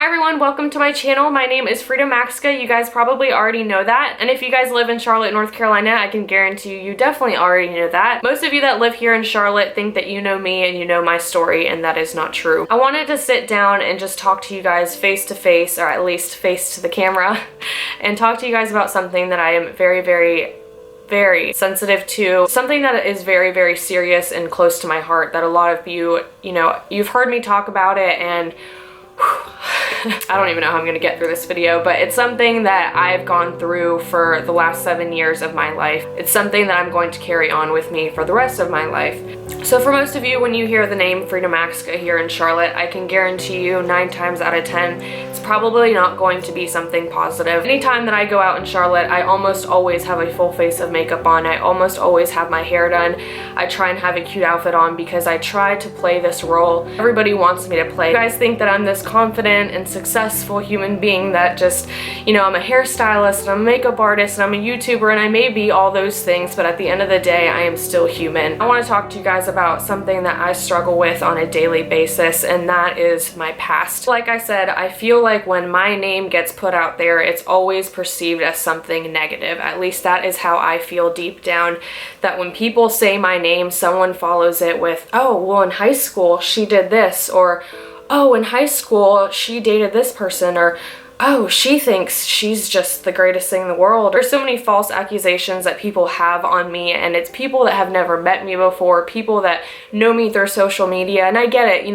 Hi everyone, welcome to my channel. My name is Frida Maczka. You guys probably already know that. And if you guys live in Charlotte, North Carolina, I can guarantee you definitely already know that. Most of you that live here in Charlotte think that you know me and you know my story, and that is not true. I wanted to sit down and just talk to you guys face to face, or at least face to the camera, and talk to you guys about something that I am very sensitive to, something that is very serious and close to my heart that a lot of you, you've heard me talk about it, and I don't even know how I'm gonna get through this video, but it's something that I've gone through for the last 7 years of my life. It's something that I'm going to carry on with me for the rest of my life. So for most of you, when you hear the name Frida Maczka here in Charlotte, I can guarantee you 9 times out of 10, it's probably not going to be something positive. Anytime that I go out in Charlotte, I almost always have a full face of makeup on. I almost always have my hair done. I try and have a cute outfit on because I try to play this role everybody wants me to play. You guys think that I'm this confident and successful human being that just, I'm a hairstylist and I'm a makeup artist and I'm a YouTuber, and I may be all those things, but at the end of the day, I am still human. I want to talk to you guys about something that I struggle with on a daily basis, and that is my past. Like I said, I feel like when my name gets put out there, it's always perceived as something negative. At least that is how I feel deep down, that when people say my name, someone follows it with, oh, well, in high school, she did this, or oh, in high school, she dated this person, or oh, she thinks she's just the greatest thing in the world. There's so many false accusations that people have on me, and it's people that have never met me before, people that know me through social media, and I get it,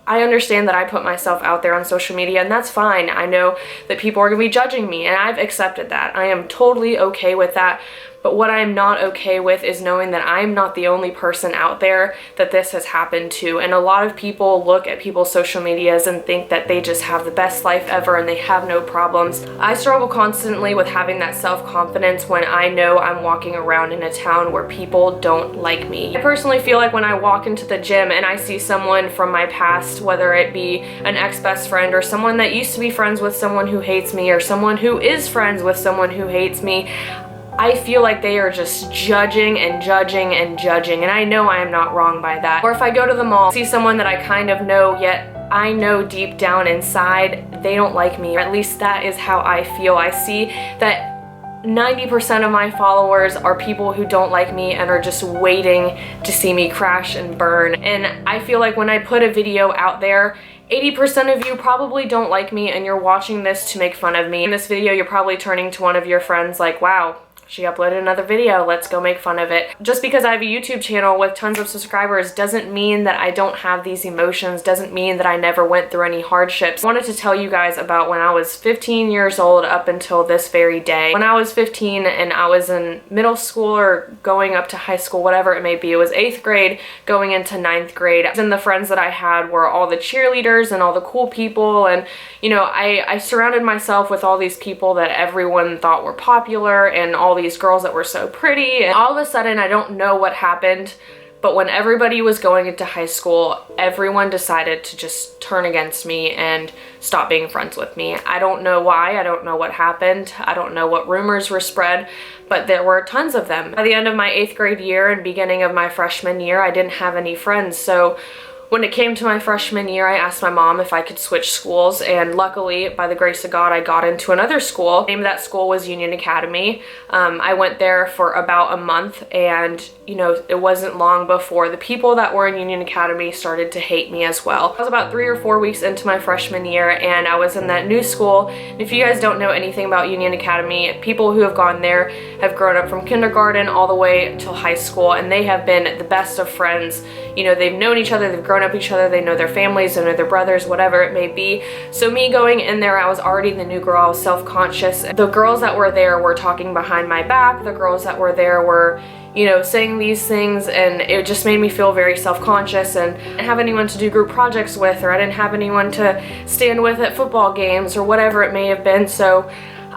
I understand that I put myself out there on social media, and that's fine. I know that people are gonna be judging me, and I've accepted that. I am totally okay with that. But what I'm not okay with is knowing that I'm not the only person out there that this has happened to. And a lot of people look at people's social medias and think that they just have the best life ever and they have no problems. I struggle constantly with having that self-confidence when I know I'm walking around in a town where people don't like me. I personally feel like when I walk into the gym and I see someone from my past, whether it be an ex-best friend or someone that used to be friends with someone who hates me, or someone who is friends with someone who hates me, I feel like they are just judging and judging and judging, and I know I am not wrong by that. Or if I go to the mall, see someone that I kind of know, yet I know deep down inside they don't like me, or at least that is how I feel. I see that 90% of my followers are people who don't like me and are just waiting to see me crash and burn. And I feel like when I put a video out there, 80% of you probably don't like me and you're watching this to make fun of me. In this video, you're probably turning to one of your friends like, wow, she uploaded another video, let's go make fun of it. Just because I have a YouTube channel with tons of subscribers doesn't mean that I don't have these emotions, doesn't mean that I never went through any hardships. I wanted to tell you guys about when I was 15 years old up until this very day. When I was 15 and I was in middle school or going up to high school, whatever it may be, it was 8th grade going into 9th grade. And the friends that I had were all the cheerleaders and all the cool people, and I surrounded myself with all these people that everyone thought were popular and all these girls that were so pretty. And all of a sudden, I don't know what happened, but when everybody was going into high school, everyone decided to just turn against me and stop being friends with me. I don't know why, I don't know what happened, I don't know what rumors were spread, but there were tons of them. By the end of my 8th grade year and beginning of my freshman year, I didn't have any friends, so when it came to my freshman year, I asked my mom if I could switch schools, and luckily, by the grace of God, I got into another school. The name of that school was Union Academy. I went there for about a month, and it wasn't long before the people that were in Union Academy started to hate me as well. I was about 3 or 4 weeks into my freshman year, and I was in that new school. And if you guys don't know anything about Union Academy, people who have gone there have grown up from kindergarten all the way till high school, and they have been the best of friends. They've known each other, they've grown up each other, they know their families, they know their brothers, whatever it may be. So me going in there, I was already the new girl, I was self-conscious. The girls that were there were talking behind my back, the girls that were there were saying these things, and it just made me feel very self-conscious, and I didn't have anyone to do group projects with, or I didn't have anyone to stand with at football games, or whatever it may have been. So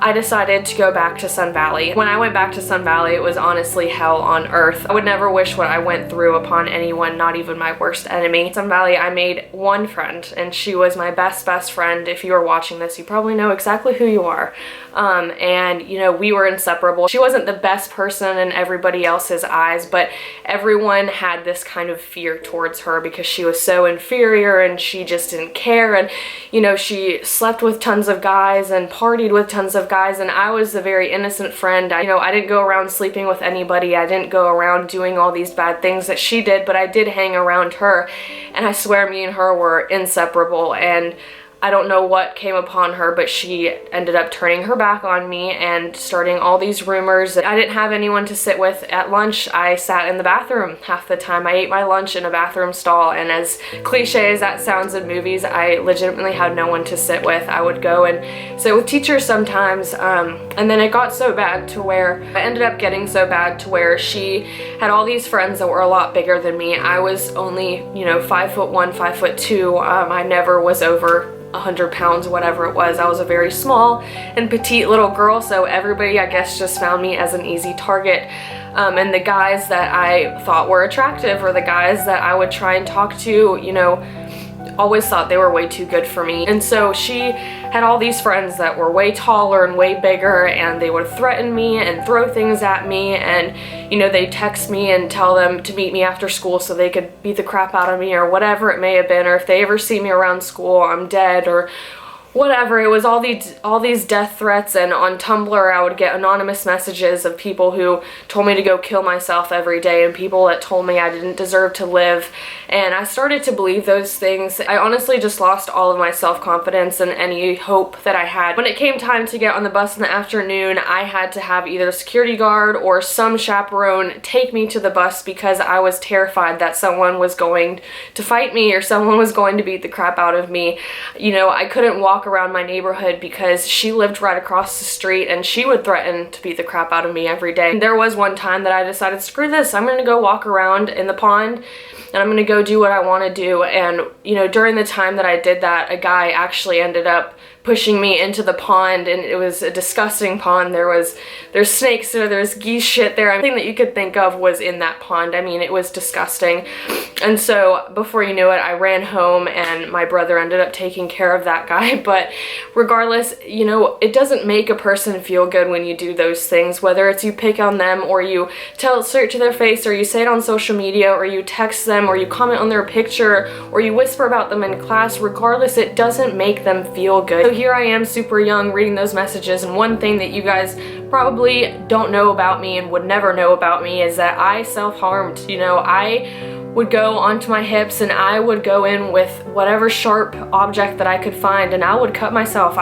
I decided to go back to Sun Valley. When I went back to Sun Valley, it was honestly hell on earth. I would never wish what I went through upon anyone, not even my worst enemy. Sun Valley, I made one friend, and she was my best friend. If you are watching this, you probably know exactly who you are. And you know, we were inseparable. She wasn't the best person in everybody else's eyes, but everyone had this kind of fear towards her because she was so inferior and she just didn't care. And you know, she slept with tons of guys and partied with tons of guys, and I was a very innocent friend. I didn't go around sleeping with anybody. I didn't go around doing all these bad things that she did, but I did hang around her, and I swear me and her were inseparable. And I don't know what came upon her, but she ended up turning her back on me and starting all these rumors. I didn't have anyone to sit with at lunch. I sat in the bathroom half the time. I ate my lunch in a bathroom stall, and as cliche as that sounds in movies, I legitimately had no one to sit with. I would go and sit with teachers sometimes, and then it got so bad to where I ended up getting so bad to where she had all these friends that were a lot bigger than me. I was only, you know, 5'1", 5'2". I never was over 100 pounds, whatever it was. I was a very small and petite little girl, so everybody, I guess, just found me as an easy target. And the guys that I thought were attractive, or the guys that I would try and talk to, you know, always thought they were way too good for me. And so she had all these friends that were way taller and way bigger, and they would threaten me and throw things at me, and you know, they'd text me and tell them to meet me after school so they could beat the crap out of me, or whatever it may have been, or if they ever see me around school, I'm dead, or whatever. It was all these death threats. And on Tumblr I would get anonymous messages of people who told me to go kill myself every day, and people that told me I didn't deserve to live. And I started to believe those things. I honestly just lost all of my self-confidence and any hope that I had. When it came time to get on the bus in the afternoon, I had to have either a security guard or some chaperone take me to the bus because I was terrified that someone was going to fight me or someone was going to beat the crap out of me. You know, I couldn't walk around my neighborhood because she lived right across the street, and she would threaten to beat the crap out of me every day. There was one time that I decided, screw this, I'm gonna go walk around in the pond and I'm gonna go do what I want to do. And you know, during the time that I did that, a guy actually ended up pushing me into the pond, and it was a disgusting pond. There's snakes there, there's geese shit there. Everything that you could think of was in that pond. I mean, it was disgusting. And so before you knew it, I ran home, and my brother ended up taking care of that guy. But regardless, you know, it doesn't make a person feel good when you do those things, whether it's you pick on them, or you tell it straight to their face, or you say it on social media, or you text them, or you comment on their picture, or you whisper about them in class. Regardless, it doesn't make them feel good. So here I am, super young, reading those messages, and one thing that you guys probably don't know about me and would never know about me is that I self-harmed. You know, I would go onto my hips, and I would go in with whatever sharp object that I could find, and I would cut myself.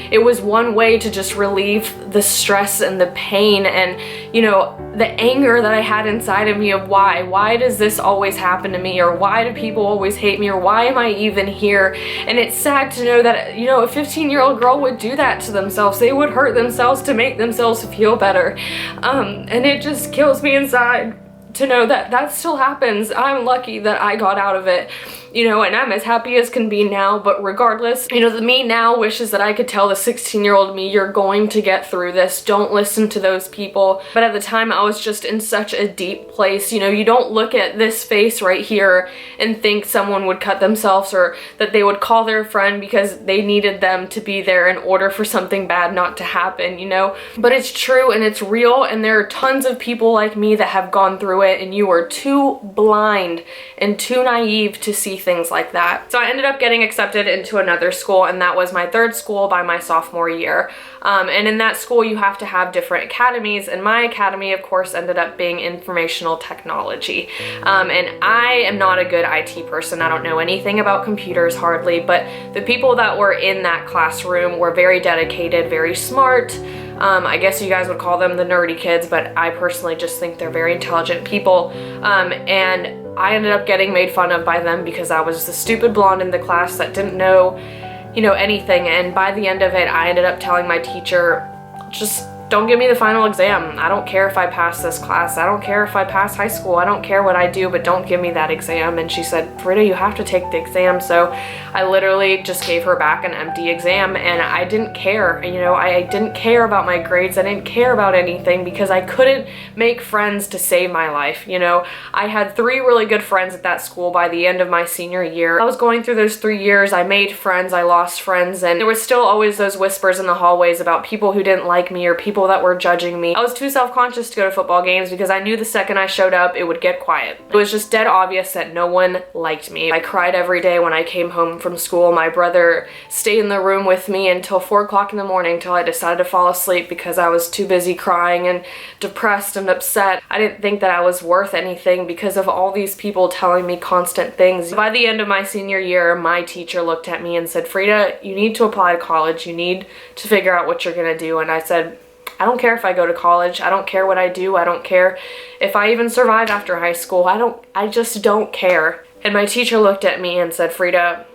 It was one way to just relieve the stress and the pain and, you know, the anger that I had inside of me of why does this always happen to me, or why do people always hate me, or why am I even here? And it's sad to know that, you know, a 15-year-old girl would do that to themselves. They would hurt themselves to make themselves feel better. And it just kills me inside to know that that still happens. I'm lucky that I got out of it, you know, and I'm as happy as can be now. But regardless, you know, the me now wishes that I could tell the 16-year-old me, you're going to get through this. Don't listen to those people. But at the time, I was just in such a deep place. You know, you don't look at this face right here and think someone would cut themselves, or that they would call their friend because they needed them to be there in order for something bad not to happen, you know. But it's true and it's real, and there are tons of people like me that have gone through it, and you are too blind and too naive to see things like that. So I ended up getting accepted into another school, and that was my third school by my sophomore year. And in that school you have to have different academies, and my academy of course ended up being informational technology. And I am not a good IT person. I don't know anything about computers hardly, but the people that were in that classroom were very dedicated, very smart. I guess you guys would call them the nerdy kids, but I personally just think they're very intelligent people. And I ended up getting made fun of by them because I was the stupid blonde in the class that didn't know, you know, anything. And by the end of it, I ended up telling my teacher, just don't give me the final exam. I don't care if I pass this class. I don't care if I pass high school. I don't care what I do, but don't give me that exam. And she said, Frida, you have to take the exam. So I literally just gave her back an empty exam, and I didn't care. You know, I didn't care about my grades. I didn't care about anything because I couldn't make friends to save my life. You know, I had 3 really good friends at that school by the end of my senior year. I was going through those 3 years. I made friends, I lost friends, and there was still always those whispers in the hallways about people who didn't like me or people that were judging me. I was too self-conscious to go to football games because I knew the second I showed up, it would get quiet. It was just dead obvious that no one liked me. I cried every day when I came home from school. My brother stayed in the room with me until 4 o'clock in the morning till I decided to fall asleep because I was too busy crying and depressed and upset. I didn't think that I was worth anything because of all these people telling me constant things. By the end of my senior year, my teacher looked at me and said, Frida, you need to apply to college. You need to figure out what you're gonna do. And I said, I don't care if I go to college. I don't care what I do. I don't care if I even survive after high school. I just don't care. And my teacher looked at me and said, Frida,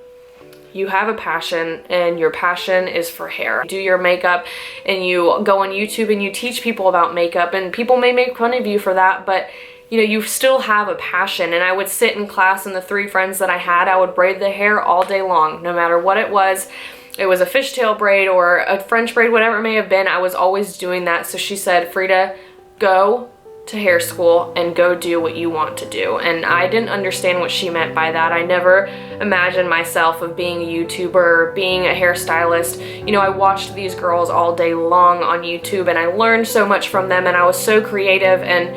you have a passion, and your passion is for hair. You do your makeup and you go on YouTube and you teach people about makeup, and people may make fun of you for that, but you know, you still have a passion. And I would sit in class, and the 3 friends that I had, I would braid the hair all day long, no matter what it was. It was a fishtail braid or a French braid, whatever it may have been, I was always doing that. So she said, Frida, go to hair school and go do what you want to do. And I didn't understand what she meant by that. I never imagined myself of being a YouTuber, being a hairstylist. You know, I watched these girls all day long on YouTube, and I learned so much from them, and I was so creative, and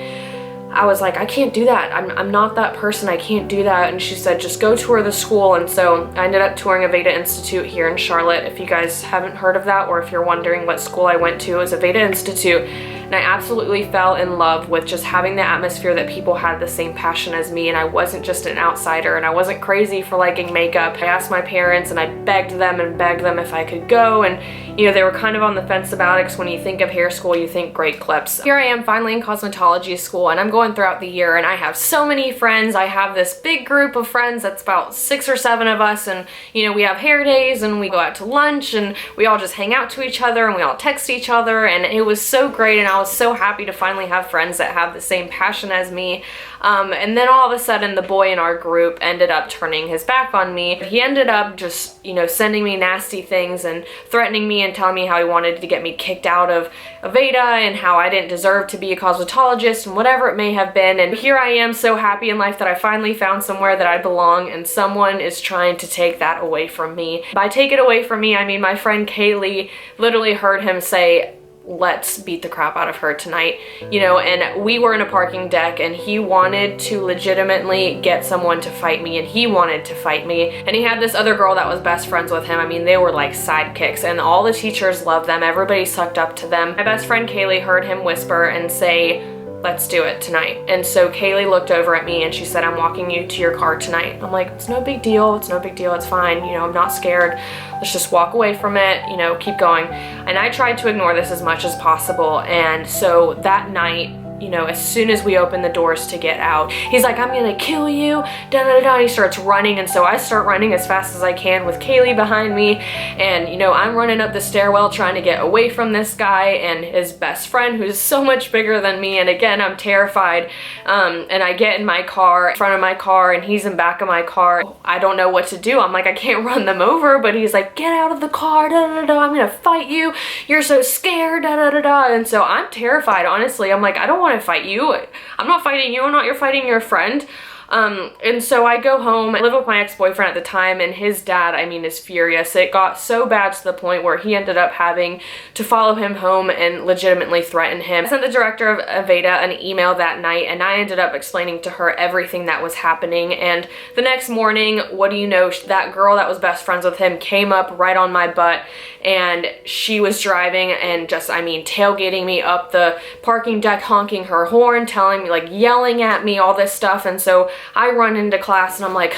I was like, I can't do that. I'm not that person. I can't do that. And she said, just go tour the school. And so I ended up touring Aveda Institute here in Charlotte. If you guys haven't heard of that, or if you're wondering what school I went to, it was Aveda Institute. And I absolutely fell in love with just having the atmosphere that people had the same passion as me, and I wasn't just an outsider, and I wasn't crazy for liking makeup. I asked my parents and I begged them if I could go, and you know, they were kind of on the fence about it, because when you think of hair school, you think great clips. Here I am finally in cosmetology school, and I'm going throughout the year, and I have so many friends. I have this big group of friends that's about 6 or 7 of us, and you know, we have hair days and we go out to lunch and we all just hang out to each other and we all text each other, and it was so great, and I was so happy to finally have friends that have the same passion as me. And then all of a sudden the boy in our group ended up turning his back on me. He ended up just, you know, sending me nasty things and threatening me and telling me how he wanted to get me kicked out of Aveda and how I didn't deserve to be a cosmetologist and whatever it may have been. And here I am so happy in life that I finally found somewhere that I belong, and someone is trying to take that away from me. By take it away from me, I mean my friend Kaylee literally heard him say, let's beat the crap out of her tonight, you know, and we were in a parking deck, and he wanted to legitimately get someone to fight me, and he wanted to fight me, and he had this other girl that was best friends with him. I mean, they were like sidekicks, and all the teachers loved them. Everybody sucked up to them. My best friend Kaylee heard him whisper and say, let's do it tonight. And so Kaylee looked over at me and she said, I'm walking you to your car tonight. I'm like, it's no big deal, it's no big deal, it's fine, you know, I'm not scared. Let's just walk away from it, you know, keep going. And I tried to ignore this as much as possible. And so that night, you know, as soon as we open the doors to get out, he's like, I'm gonna kill you, da da da. He starts running, and so I start running as fast as I can with Kaylee behind me, and you know, I'm running up the stairwell trying to get away from this guy and his best friend who's so much bigger than me, and again, I'm terrified. And I get in my car, in front of my car, and he's in back of my car. I don't know what to do. I'm like, I can't run them over, but he's like, get out of the car, da da da, I'm gonna fight you, you're so scared, da da da da. And so I'm terrified, honestly. I'm like, I don't want to fight you. I'm not fighting you. I'm not. You're fighting your friend. And so I go home. I live with my ex-boyfriend at the time, and his dad, I mean, is furious. It got so bad to the point where he ended up having to follow him home and legitimately threaten him. I sent the director of Aveda an email that night, and I ended up explaining to her everything that was happening. And the next morning, what do you know, that girl that was best friends with him came up right on my butt, and she was driving and just, I mean, tailgating me up the parking deck, honking her horn, telling me, like, yelling at me, all this stuff. And so I run into class and I'm like,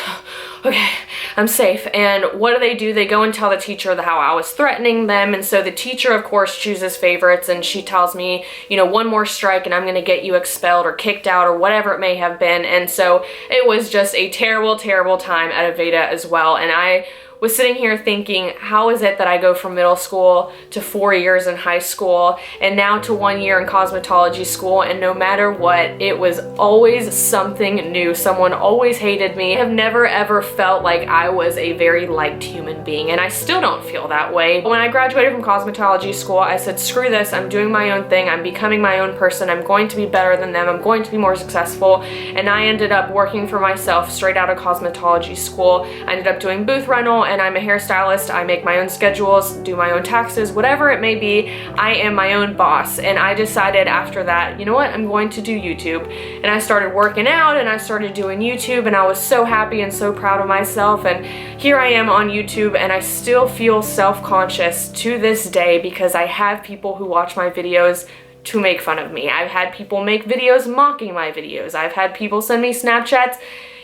okay, I'm safe. And what do? They go and tell the teacher how I was threatening them. And so the teacher, of course, chooses favorites, and she tells me, you know, one more strike and I'm gonna get you expelled or kicked out or whatever it may have been. And so it was just a terrible, terrible time at Aveda as well. And I was sitting here thinking, how is it that I go from middle school to 4 years in high school and now to 1 year in cosmetology school, and no matter what, it was always something new. Someone always hated me. I have never ever felt like I was a very liked human being, and I still don't feel that way. When I graduated from cosmetology school, I said, screw this, I'm doing my own thing, I'm becoming my own person, I'm going to be better than them, I'm going to be more successful, and I ended up working for myself straight out of cosmetology school. I ended up doing booth rental, and I'm a hairstylist. I make my own schedules, do my own taxes, whatever it may be. I am my own boss, and I decided after that, you know what, I'm going to do YouTube. And I started working out, and I started doing YouTube, and I was so happy and so proud of myself, and here I am on YouTube, and I still feel self-conscious to this day because I have people who watch my videos to make fun of me. I've had people make videos mocking my videos. I've had people send me Snapchats,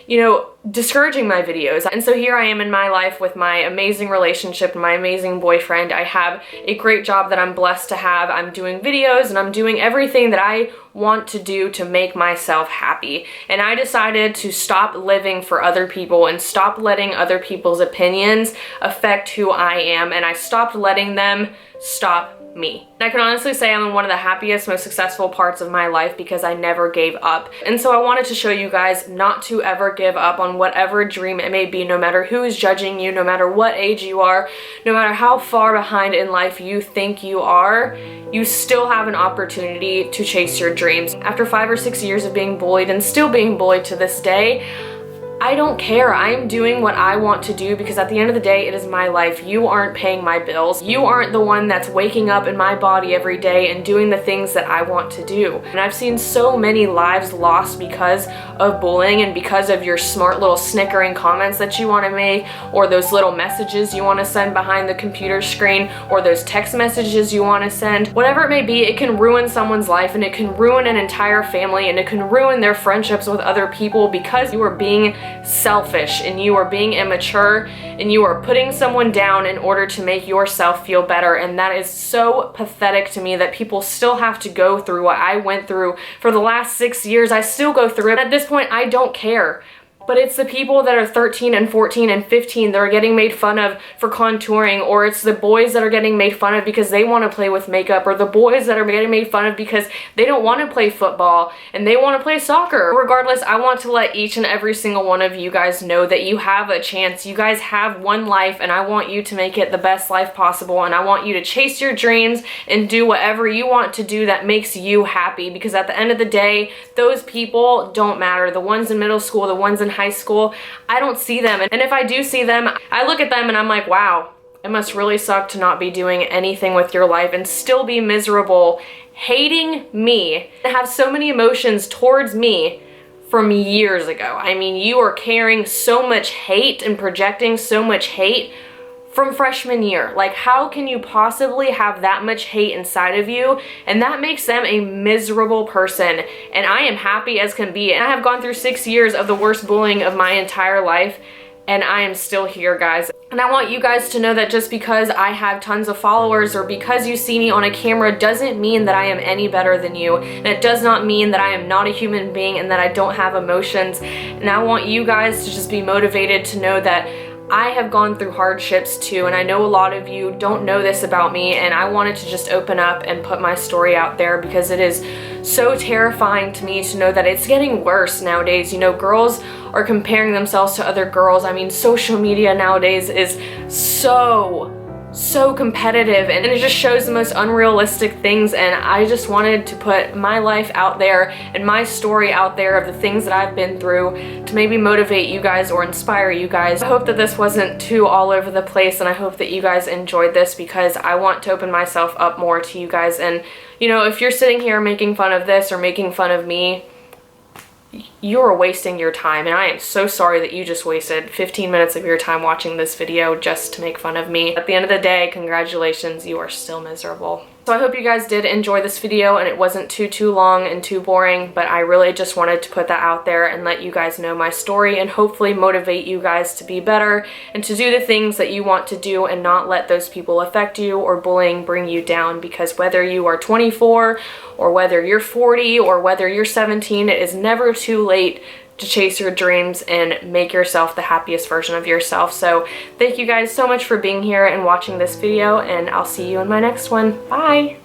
you know, discouraging my videos. And so here I am in my life with my amazing relationship and my amazing boyfriend. I have a great job that I'm blessed to have. I'm doing videos and I'm doing everything that I want to do to make myself happy. And I decided to stop living for other people and stop letting other people's opinions affect who I am, and I stopped letting them stop me. And I can honestly say I'm in one of the happiest, most successful parts of my life because I never gave up. And so I wanted to show you guys not to ever give up on whatever dream it may be, no matter who is judging you, no matter what age you are, no matter how far behind in life you think you are, you still have an opportunity to chase your dreams. After 5 or 6 years of being bullied and still being bullied to this day, I don't care. I'm doing what I want to do because at the end of the day, it is my life. You aren't paying my bills. You aren't the one that's waking up in my body every day and doing the things that I want to do. And I've seen so many lives lost because of bullying and because of your smart little snickering comments that you want to make, or those little messages you want to send behind the computer screen, or those text messages you want to send. Whatever it may be, it can ruin someone's life, and it can ruin an entire family, and it can ruin their friendships with other people because you are being selfish and you are being immature and you are putting someone down in order to make yourself feel better. And that is so pathetic to me that people still have to go through what I went through for the last 6 years. I still go through it. At this point, I don't care. But it's the people that are 13 and 14 and 15 that are getting made fun of for contouring, or it's the boys that are getting made fun of because they want to play with makeup, or the boys that are getting made fun of because they don't want to play football and they want to play soccer. Regardless, I want to let each and every single one of you guys know that you have a chance. You guys have one life, and I want you to make it the best life possible, and I want you to chase your dreams and do whatever you want to do that makes you happy, because at the end of the day, those people don't matter. The ones in middle school, the ones in high school, I don't see them. And if I do see them, I look at them and I'm like, wow, it must really suck to not be doing anything with your life and still be miserable, hating me, and have so many emotions towards me from years ago. I mean, you are carrying so much hate and projecting so much hate from freshman year. Like, how can you possibly have that much hate inside of you? And that makes them a miserable person. And I am happy as can be. And I have gone through 6 years of the worst bullying of my entire life, and I am still here, guys. And I want you guys to know that just because I have tons of followers or because you see me on a camera doesn't mean that I am any better than you. And it does not mean that I am not a human being and that I don't have emotions. And I want you guys to just be motivated to know that I have gone through hardships too, and I know a lot of you don't know this about me, and I wanted to just open up and put my story out there because it is so terrifying to me to know that it's getting worse nowadays. You know, girls are comparing themselves to other girls. I mean, social media nowadays is so competitive, and it just shows the most unrealistic things, and I just wanted to put my life out there and my story out there of the things that I've been through to maybe motivate you guys or inspire you guys. I hope that this wasn't too all over the place, and I hope that you guys enjoyed this because I want to open myself up more to you guys. And you know, if you're sitting here making fun of this or making fun of me, you're wasting your time, and I am so sorry that you just wasted 15 minutes of your time watching this video just to make fun of me. At the end of the day, congratulations, you are still miserable. So I hope you guys did enjoy this video and it wasn't too long and too boring, but I really just wanted to put that out there and let you guys know my story and hopefully motivate you guys to be better and to do the things that you want to do and not let those people affect you or bullying bring you down, because whether you are 24 or whether you're 40 or whether you're 17, it is never too late to chase your dreams and make yourself the happiest version of yourself. So thank you guys so much for being here and watching this video, and I'll see you in my next one. Bye!